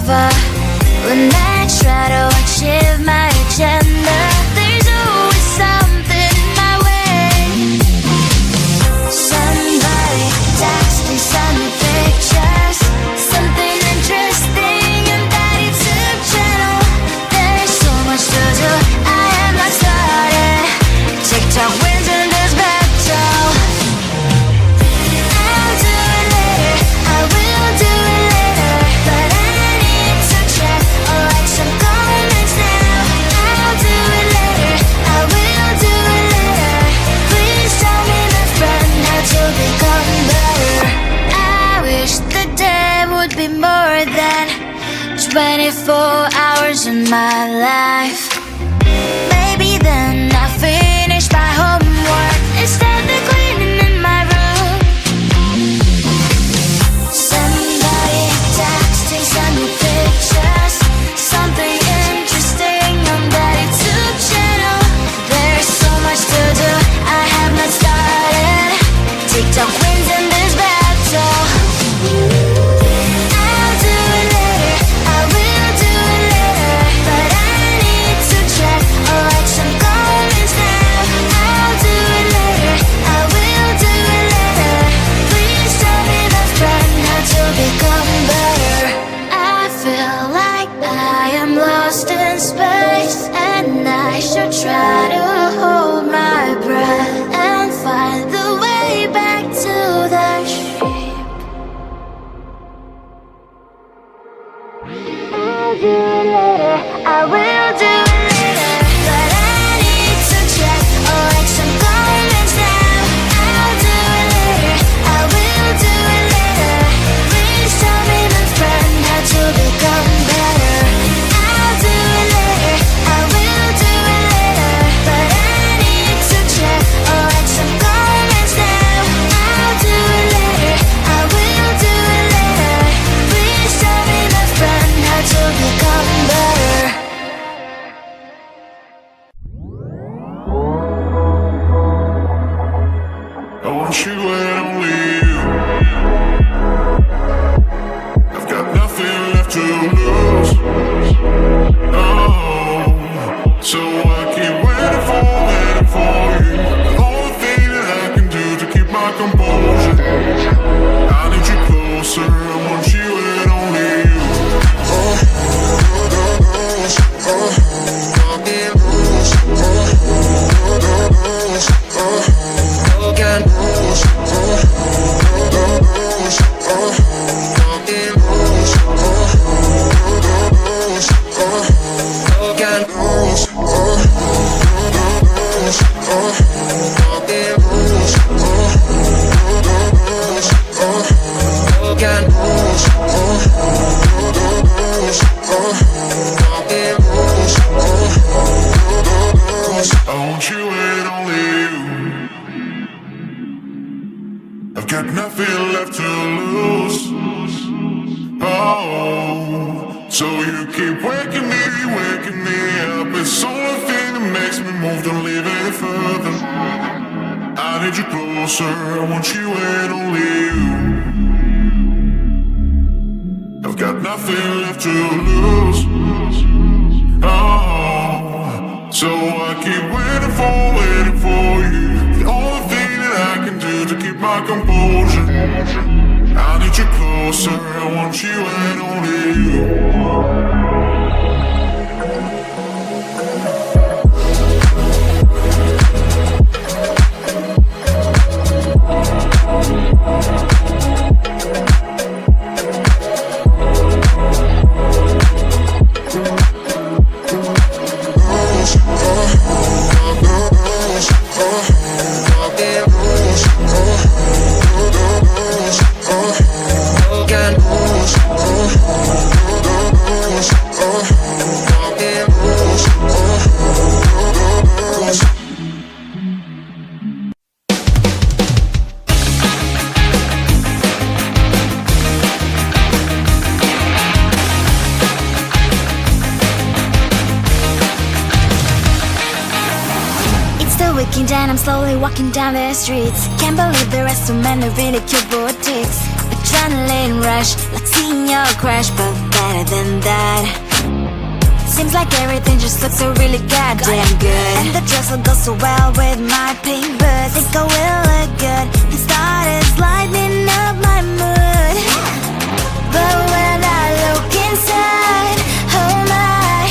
over. When I try to achieve my agenda, there's always something in my way. Somebody text me, send me pictures, something interesting in that YouTube channel. There's so much to do, I have not started. TikTok wins in this battle. I'll do it later, I will do it later, but I need to check or like some comments now. I'll do it later, I will do it later. Please tell me, my friend, how to become better. I wish the day would be more than 24 hours in my life. Maybe then I'll finish my homework instead of cleaning in my room. Somebody texting, send me pictures, something interesting on that YouTube channel. There's so much to do, I have not started. TikTok wins in this battle. I'll do it later, I will do it later, but I need to check or like some comments now. I'll do it later, I will do it later. Please tell me, my friend, how to become better. I feel like I am lost in space, and I should try to hold my breath and find the way back to the ship. I'll do it later, I will do it later, but I need to check or like some comments now. I'll do it later, I will do it later. Please tell me, my friend, how to become better. I'll do it later, I will do it later, but I need to check or like some comments now. I'll do it later, I will do it later. Please tell me, my friend, how to become better. I want you and only you. I've got nothing left to lose. Oh, so I keep waiting for you. The only thing that I can do to keep my composure. I need you closer. I want you and only you. I want you and only you. I've got nothing left to lose. Oh, so you keep waking me up. It's the only thing that makes me move, don't leave any further. I need you closer, I want you and only you. I've got nothing left to lose. Oh, so I keep waiting for you. The only thing that I can do to keep my composure. I need you closer, I want you and only you. Waking down, I'm slowly walking down the streets. Can't believe there are so many really cute boutiques. Adrenaline rush, like seeing your crush, but better than than that. Seems like everything just looks so really goddamn good, and the dress will go so well with my pink boots. Think I will look good, the starters lighting up my mood. But when I look inside, oh my,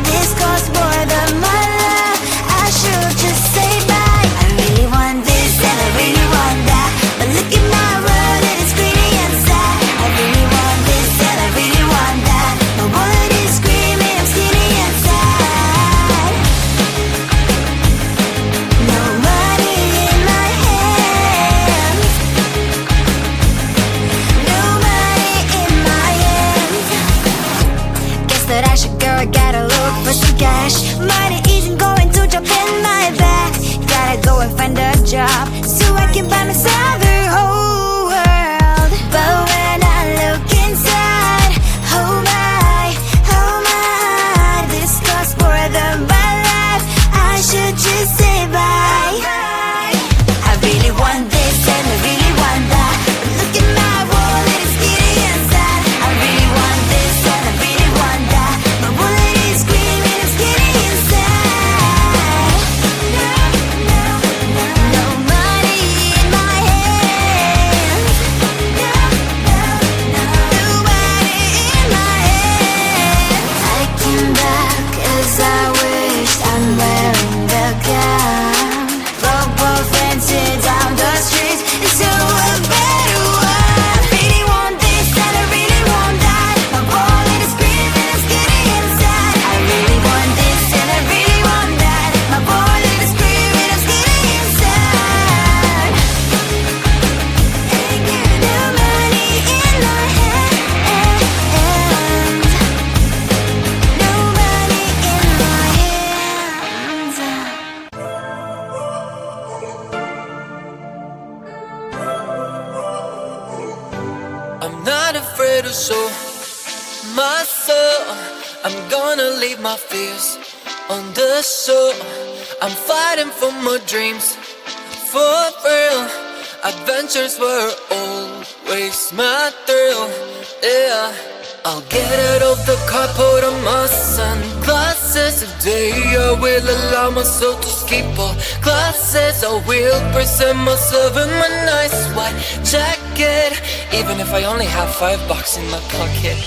this costs more than my love. I should just say bye. I really want this and I really want that, but look at my world, it is pretty inside. I really want this and I really want that. My wallet is screaming, I'm skinny inside. No money in my hands, no money in my hands. Guess that I should go, I gotta look for some cash. Money isn't going to jump in my back. Gotta go and find a job so I can buy myself the whole world. But when I look inside, oh my, this costs more than my life. I should just say bye. I really want this and I really want that, but look at my wallet, it's skinny inside. I really want this and I really want that. My wallet is screaming, I'm skinny inside. No money in my hands, no money in my hands. I came back as I wished, I'm wearing the gown. Football fancy down the streets into a better one. I really want this and I really want that. My wallet is screaming, I'm skinny inside. I really want this and I really want that. My wallet is screaming, I'm skinny inside. Ain't got no money in my hands, no money in my hands. I'm not afraid to show my soul. I'm gonna leave my fears on the show. I'm fighting for my dreams, for real. Adventures were always my thrill, yeah. I'll get out of the car, put on my sunglasses. Today I will allow myself to skip all classes. I will present myself in my nice white jacket, even if I only have $5 in my pocket.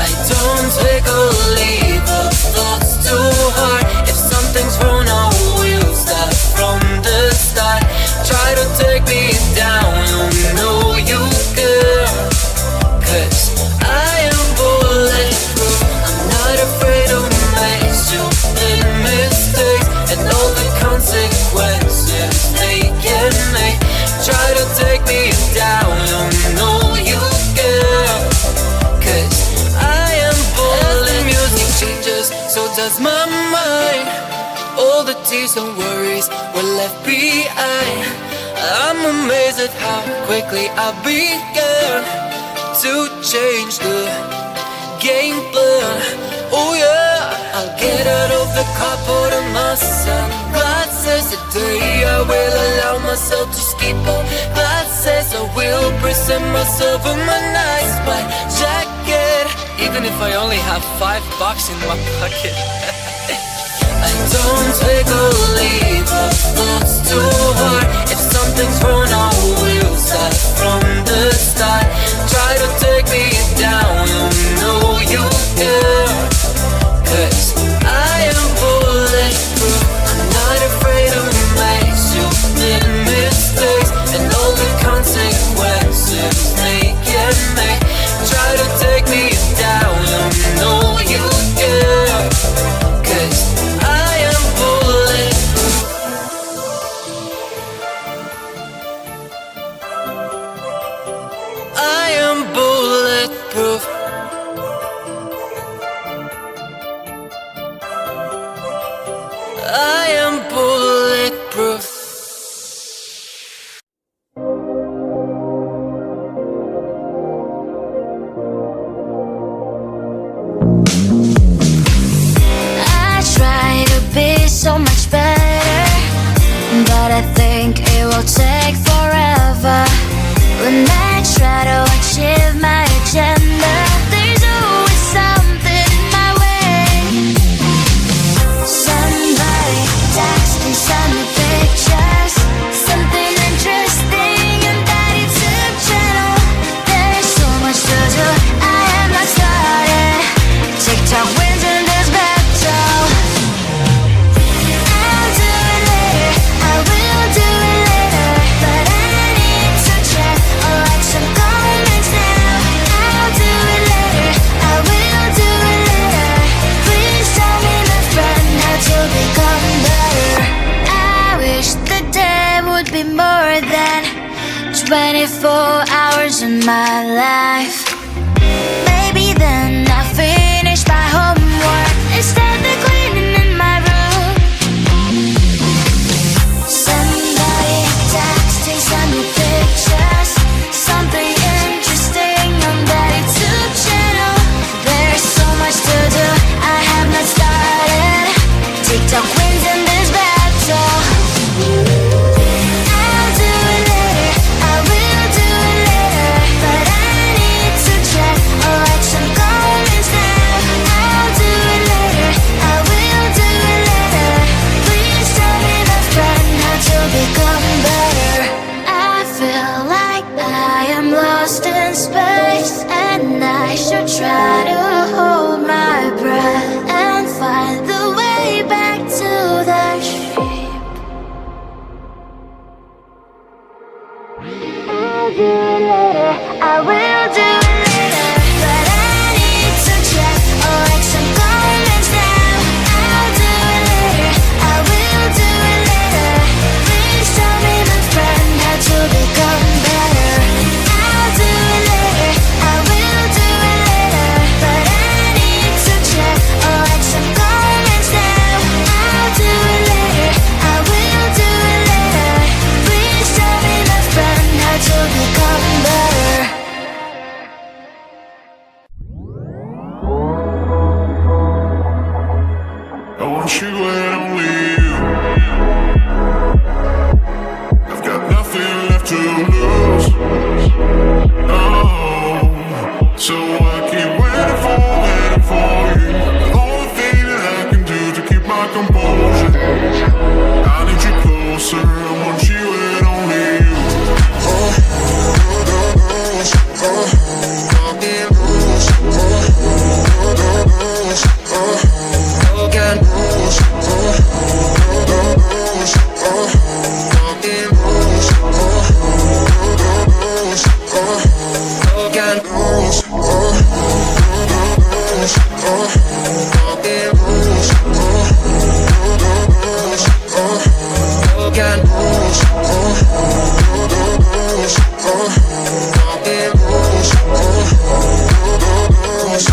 I don't take or leave the thoughts too hard. If something's wrong, I will start from the start. Try to take me down, you know you care, 'cause I am bulletproof. I'm not afraid to make stupid mistakes and all the consequences they can make. Try to take me down, you know you care, 'cause I am bulletproof. As the music changes, so does my mind. All the tears and worries were left behind. I'm amazed at how quickly I began to change the game plan. Oh yeah, I'll get out of the car, put on my sunglasses. Today I will allow myself to skip all classes. I will present myself in my nice white jacket, even if I only have $5 in my pocket. I don't take or leave the thoughts too hard. If something's wrong, I will start from the start. Try to take me down, you know you care, 'cause I am bulletproof. I'm not afraid to make stupid mistakes and all the consequences they can make. Try to take me down, you know you care, 'cause I am bulletproof. I am bulletproof. I am bulletproof. I try to be so much better, but I think it will take forever. When I try to achieve my objective, in my life. Maybe then I'll finish my homework and start the cleaning in my room. Somebody texting, send me pictures, something interesting on that YouTube channel. There's so much to do, I have not started. TikTok wins in this battle. I'll do it later, I will do it later, but I need to check or like some comments now. I'll do it later, I will do it later. Please tell me the friend how to become better. I feel like I am lost in space, and I should try to hold my breath and find the way back to the ship. I'll do it later, I will do it later, but I need to check or like some comments now. I'll do it later, I will do it later. Please tell me my friend how to become better. I'll do it later, I will do it later, but I need to check or like some comments now. I'll do it later, I will do it later. Please tell me my friend how to become better. I want you and only you. I've got nothing left to lose. Oh, so I keep waiting for you. The only thing that I can do to keep my composure. I need you closer, I want you and only you.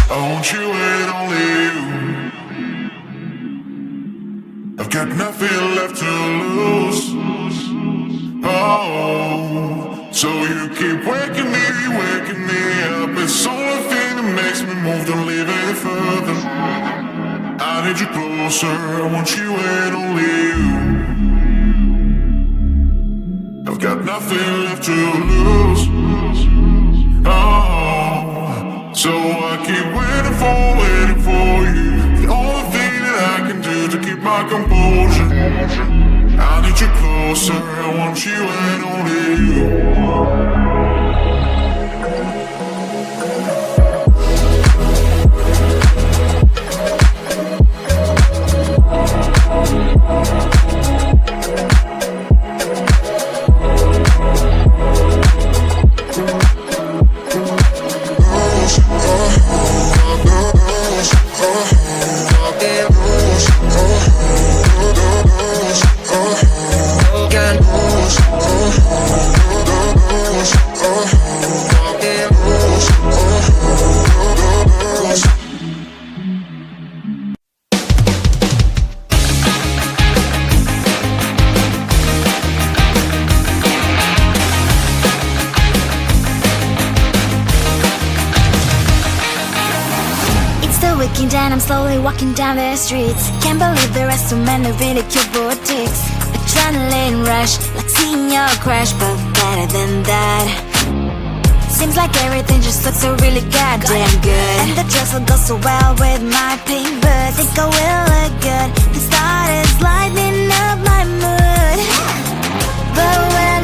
I want you and only you. I've got nothing left to lose. Oh, so you keep waking me up. It's the only thing that makes me move, don't leave any further. I need you closer, I want you and only you. I've got nothing left to lose. Oh, so I keep waiting for you. The only thing that I can do to keep my composure. I need you closer, I want you and only you. And I'm slowly walking down the streets. Can't believe there are so many really cute boutiques. Adrenaline rush, like seeing your crush, but better than that. Seems like everything just looks so really goddamn good. And the dress will go so well with my pink boots. Think I will look good. The start is lighting up my mood. But when